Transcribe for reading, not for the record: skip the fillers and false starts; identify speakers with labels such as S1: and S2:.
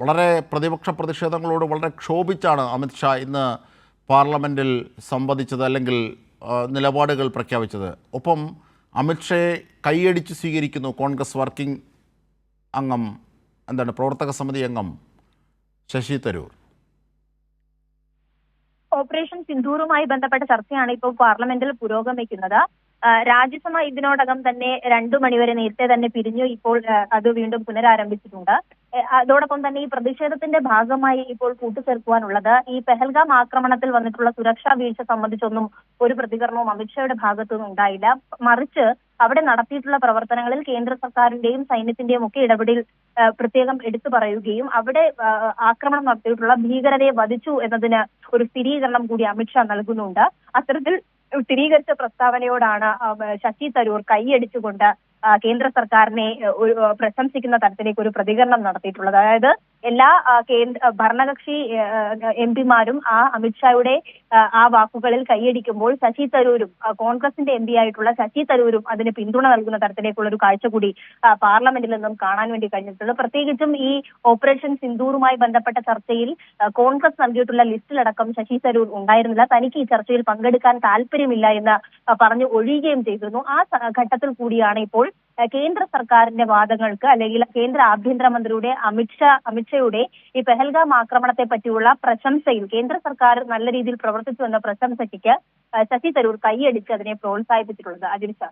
S1: വളരെ പ്രതിപക്ഷ പ്രതിഷേധങ്ങളോട് വളരെ ക്ഷോഭിച്ചാണ് അമിത്ഷാ ഇന്ന് പാർലമെൻറ്റിൽ സംവദിച്ചത്, അല്ലെങ്കിൽ നിലപാടുകൾ പ്രഖ്യാപിച്ചത്. ഒപ്പം അമിത്ഷയെ കൈയടിച്ച് സ്വീകരിക്കുന്നു കോൺഗ്രസ് വർക്കിംഗ് അംഗം, പ്രവർത്തക സമിതി അംഗം ശശി തരൂർ.
S2: ഓപ്പറേഷൻ സിന്ദൂറുമായി ബന്ധപ്പെട്ട ചർച്ചയാണ് ഇപ്പോൾ പാർലമെന്റിൽ പുരോഗമിക്കുന്നത്. രാജ്യസഭ ഇതിനോടകം തന്നെ 2 മണിവരെ നേരത്തെ തന്നെ പിരിഞ്ഞു. ഇപ്പോൾ അത് വീണ്ടും പുനരാരംഭിച്ചിട്ടുണ്ട്. അതോടൊപ്പം തന്നെ ഈ പ്രതിഷേധത്തിന്റെ ഭാഗമായി ഇപ്പോൾ കൂട്ടിച്ചേർക്കുവാനുള്ളത്, ഈ പെഹൽഗാം ആക്രമണത്തിൽ വന്നിട്ടുള്ള സുരക്ഷാ വീഴ്ച സംബന്ധിച്ചൊന്നും ഒരു പ്രതികരണവും അമിത്ഷായുടെ ഭാഗത്തുനിന്നും ഉണ്ടായില്ല. മറിച്ച് അവിടെ നടത്തിയിട്ടുള്ള പ്രവർത്തനങ്ങളിൽ കേന്ദ്ര സർക്കാരിന്റെയും സൈന്യത്തിന്റെയും ഒക്കെ ഇടപെടൽ പ്രത്യേകം എടുത്തു പറയുകയും അവിടെ ആക്രമണം നടത്തിയിട്ടുള്ള ഭീകരരെ വധിച്ചു എന്നതിന് ഒരു സ്ഥിരീകരണം കൂടി അമിത്ഷാ നൽകുന്നുണ്ട്. അത്തരത്തിൽ സ്ഥിരീകരിച്ച പ്രസ്താവനയോടാണ് ശശി തരൂർ കൈയടിച്ചുകൊണ്ട് കേന്ദ്ര സർക്കാരിനെ പ്രശംസിക്കുന്ന തരത്തിലേക്ക് ഒരു പ്രതികരണം നടത്തിയിട്ടുള്ളത്. അതായത് എല്ലാ ഭരണകക്ഷി എംപിമാരും അമിത്ഷായുടെ ആ വാക്കുകളിൽ കൈയടിക്കുമ്പോൾ ശശി തരൂരും കോൺഗ്രസിന്റെ എംപി ആയിട്ടുള്ള ശശി തരൂരും അതിന് പിന്തുണ നൽകുന്ന തരത്തിലേക്കുള്ള ഒരു കാഴ്ച കൂടി പാർലമെന്റിൽ നിന്നും കാണാൻ വേണ്ടി കഴിഞ്ഞിട്ടുണ്ട്. പ്രത്യേകിച്ചും ഈ ഓപ്പറേഷൻ സിന്ദൂറുമായി ബന്ധപ്പെട്ട ചർച്ചയിൽ കോൺഗ്രസ് നൽകിയിട്ടുള്ള ലിസ്റ്റിലടക്കം ശശി തരൂർ ഉണ്ടായിരുന്നില്ല. തനിക്ക് ഈ ചർച്ചയിൽ പങ്കെടുക്കാൻ താല്പര്യമില്ല എന്ന് പറഞ്ഞ് ഒഴിയുകയും ചെയ്തിരുന്നു. ആ ഘട്ടത്തിൽ കൂടിയാണ് ഇപ്പോൾ കേന്ദ്ര സർക്കാരിന്റെ വാദങ്ങൾക്ക്, അല്ലെങ്കിൽ കേന്ദ്ര ആഭ്യന്തരമന്ത്രിയുടെ അമിത്ഷയുടെ ഈ പെഹൽഗാം ആക്രമണത്തെ പറ്റിയുള്ള പ്രശംസയിൽ കേന്ദ്ര സർക്കാർ നല്ല രീതിയിൽ പ്രവർത്തിച്ചു എന്ന പ്രശംസയ്ക്ക് ശശി തരൂർ കൈയടിച്ച് അതിനെ പ്രോത്സാഹിപ്പിച്ചിട്ടുള്ളത്. അജിൻഷ.